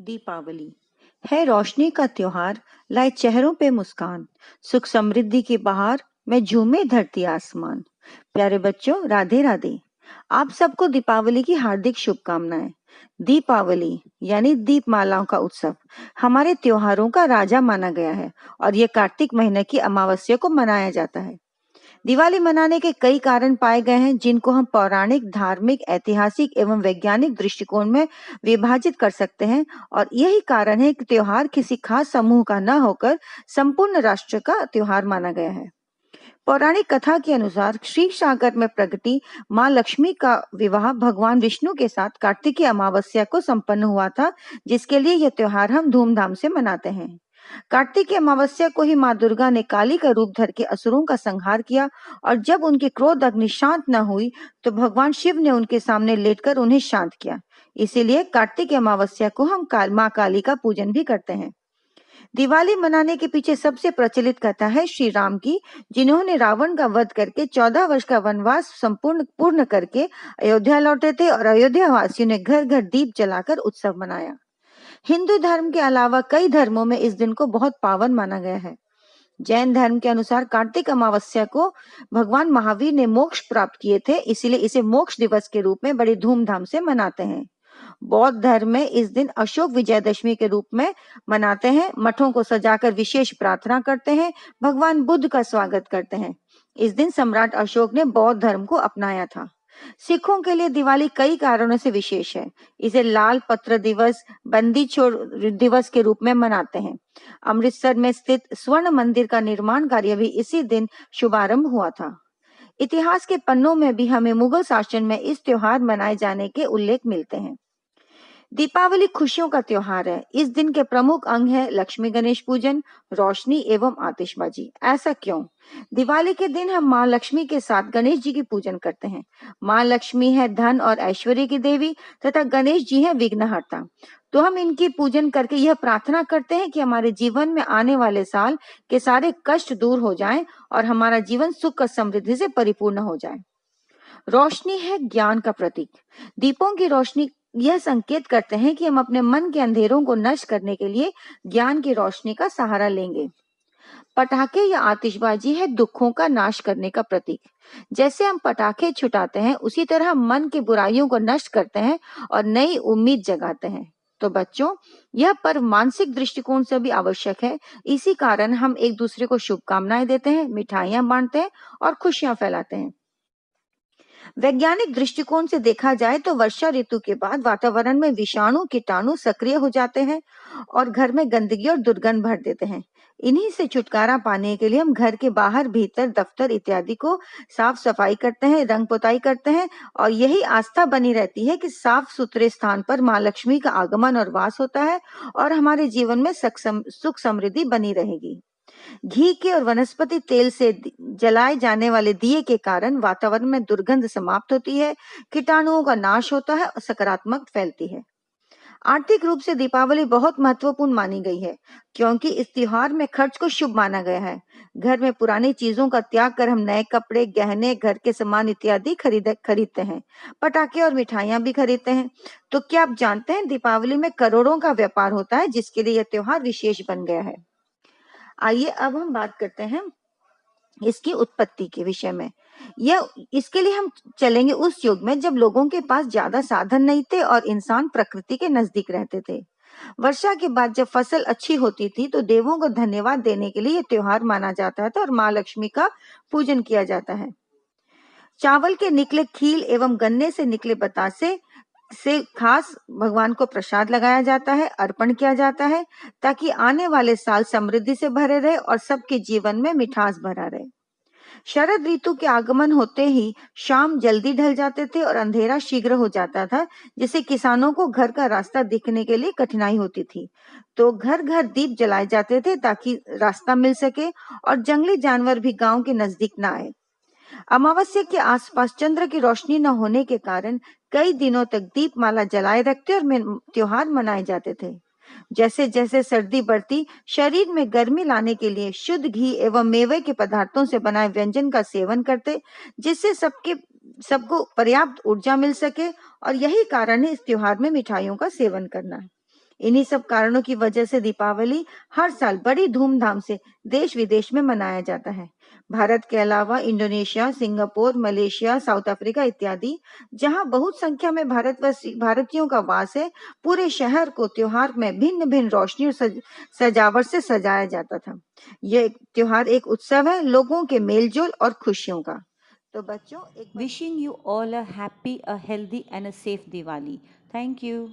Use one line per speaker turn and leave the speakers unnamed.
दीपावली है रोशनी का त्योहार, लाए चेहरों पे मुस्कान, सुख समृद्धि की बहार में झूमे धरती आसमान। प्यारे बच्चों, राधे राधे। आप सबको दीपावली की हार्दिक शुभकामनाएं। दीपावली यानी दीपमालाओं का उत्सव हमारे त्योहारों का राजा माना गया है और ये कार्तिक महीने की अमावस्या को मनाया जाता है। दिवाली मनाने के कई कारण पाए गए हैं, जिनको हम पौराणिक, धार्मिक, ऐतिहासिक एवं वैज्ञानिक दृष्टिकोण में विभाजित कर सकते हैं। और यही कारण है कि त्योहार किसी खास समूह का न होकर संपूर्ण राष्ट्र का त्योहार माना गया है। पौराणिक कथा के अनुसार क्षीर सागर में प्रगटी माँ लक्ष्मी का विवाह भगवान विष्णु के साथ कार्तिक अमावस्या को संपन्न हुआ था, जिसके लिए यह त्योहार हम धूमधाम से मनाते हैं। कार्तिक अमावस्या को ही माँ दुर्गा ने काली का रूप धर के असुरों का संहार किया और जब उनकी क्रोध अग्नि शांत न हुई तो भगवान शिव ने उनके सामने लेटकर उन्हें शांत किया। इसीलिए कार्तिक अमावस्या को हम माँ काली का पूजन भी करते हैं। दिवाली मनाने के पीछे सबसे प्रचलित कथा है श्री राम की, जिन्होंने रावण का वध करके 14 वर्ष का वनवास संपूर्ण पूर्ण करके अयोध्या लौटे थे और अयोध्या वासियों ने घर घर दीप जलाकर उत्सव मनाया। हिंदू धर्म के अलावा कई धर्मों में इस दिन को बहुत पावन माना गया है। जैन धर्म के अनुसार कार्तिक अमावस्या को भगवान महावीर ने मोक्ष प्राप्त किए थे, इसीलिए इसे मोक्ष दिवस के रूप में बड़ी धूमधाम से मनाते हैं। बौद्ध धर्म में इस दिन अशोक विजयदशमी के रूप में मनाते हैं। मठों को सजाकर विशेष प्रार्थना करते हैं, भगवान बुद्ध का स्वागत करते हैं। इस दिन सम्राट अशोक ने बौद्ध धर्म को अपनाया था। सिखों के लिए दिवाली कई कारणों से विशेष है। इसे लाल पत्र दिवस, बंदी छोड़ दिवस के रूप में मनाते हैं। अमृतसर में स्थित स्वर्ण मंदिर का निर्माण कार्य भी इसी दिन शुभारंभ हुआ था। इतिहास के पन्नों में भी हमें मुगल शासन में इस त्योहार मनाए जाने के उल्लेख मिलते हैं। दीपावली खुशियों का त्योहार है। इस दिन के प्रमुख अंग है लक्ष्मी गणेश पूजन, रोशनी एवं आतिशबाजी। ऐसा क्यों? दिवाली के दिन हम माँ लक्ष्मी के साथ गणेश जी की पूजन करते हैं। माँ लक्ष्मी है धन और ऐश्वर्य की देवी तथा गणेश जी है विघ्नहर्ता। तो हम इनकी पूजन करके यह प्रार्थना करते हैं कि हमारे जीवन में आने वाले साल के सारे कष्ट दूर हो जाएं और हमारा जीवन सुख और समृद्धि से परिपूर्ण हो जाए। रोशनी है ज्ञान का प्रतीक। दीपों की रोशनी यह संकेत करते हैं कि हम अपने मन के अंधेरों को नष्ट करने के लिए ज्ञान की रोशनी का सहारा लेंगे। पटाखे या आतिशबाजी है दुखों का नाश करने का प्रतीक। जैसे हम पटाखे छुटाते हैं, उसी तरह हम मन की बुराइयों को नष्ट करते हैं और नई उम्मीद जगाते हैं। तो बच्चों, यह पर्व मानसिक दृष्टिकोण से भी आवश्यक है। इसी कारण हम एक दूसरे को शुभकामनाएं देते हैं, मिठाइयां बांटते हैं और खुशियां फैलाते हैं। वैज्ञानिक दृष्टिकोण से देखा जाए तो वर्षा ऋतु के बाद वातावरण में विषाणु कीटाणु सक्रिय हो जाते हैं और घर में गंदगी और दुर्गंध भर देते हैं। इन्हीं से छुटकारा पाने के लिए हम घर के बाहर, भीतर, दफ्तर इत्यादि को साफ सफाई करते हैं, रंग पुताई करते हैं और यही आस्था बनी रहती है कि साफ सुथरे स्थान पर माँ लक्ष्मी का आगमन और वास होता है और हमारे जीवन में सुख समृद्धि बनी रहेगी। घी के और वनस्पति तेल से जलाए जाने वाले दिए के कारण वातावरण में दुर्गंध समाप्त होती है, कीटाणुओं का नाश होता है और सकारात्मक फैलती है। आर्थिक रूप से दीपावली बहुत महत्वपूर्ण मानी गई है, क्योंकि इस त्योहार में खर्च को शुभ माना गया है। घर में पुरानी चीजों का त्याग कर हम नए कपड़े, गहने, घर के सामान इत्यादि खरीदते हैं। पटाखे और मिठाइयां भी खरीदते हैं। तो क्या आप जानते हैं, दीपावली में करोड़ों का व्यापार होता है, जिसके लिए यह त्योहार विशेष बन गया है। आइए अब हम बात करते हैं इसकी उत्पत्ति के विषय में। यह इसके लिए हम चलेंगे उस युग में जब लोगों के पास ज्यादा साधन नहीं थे और इंसान प्रकृति के नजदीक रहते थे। वर्षा के बाद जब फसल अच्छी होती थी तो देवों को धन्यवाद देने के लिए यह त्योहार माना जाता था और माँ लक्ष्मी का पूजन किया जाता है। चावल के निकले खील एवं गन्ने से निकले बतासे से खास भगवान को प्रसाद लगाया जाता है, अर्पण किया जाता है, ताकि आने वाले साल समृद्धि से भरे रहे और सबके जीवन में मिठास भरा रहे। शरद ऋतु के आगमन होते ही शाम जल्दी ढल जाते थे और अंधेरा शीघ्र हो जाता था, जिससे किसानों को घर का रास्ता दिखने के लिए कठिनाई होती थी। तो घर घर दीप जलाए जाते थे ताकि रास्ता मिल सके और जंगली जानवर भी गांव के नजदीक न आए। अमावस्या के आसपास चंद्र की रोशनी न होने के कारण कई दिनों तक दीपमाला जलाए रखते और त्योहार मनाए जाते थे। जैसे जैसे सर्दी बढ़ती, शरीर में गर्मी लाने के लिए शुद्ध घी एवं मेवे के पदार्थों से बनाए व्यंजन का सेवन करते, जिससे सबको पर्याप्त ऊर्जा मिल सके। और यही कारण है इस त्योहार में मिठाइयों का सेवन करना। इन्हीं सब कारणों की वजह से दीपावली हर साल बड़ी धूमधाम से देश विदेश में मनाया जाता है। भारत के अलावा Indonesia, Singapore, Malaysia, south Africa इत्यादि जहां बहुत संख्या में भारतीयों का वास है, पूरे शहर को त्योहार में भिन्न भिन्न रोशनी और सजावट से सजाया जाता था। यह त्योहार एक उत्सव है, लोगों के मेलजोल और खुशियों का। तो बच्चों,
Wishing you all a happy, a healthy, and a safe Diwali. Thank you.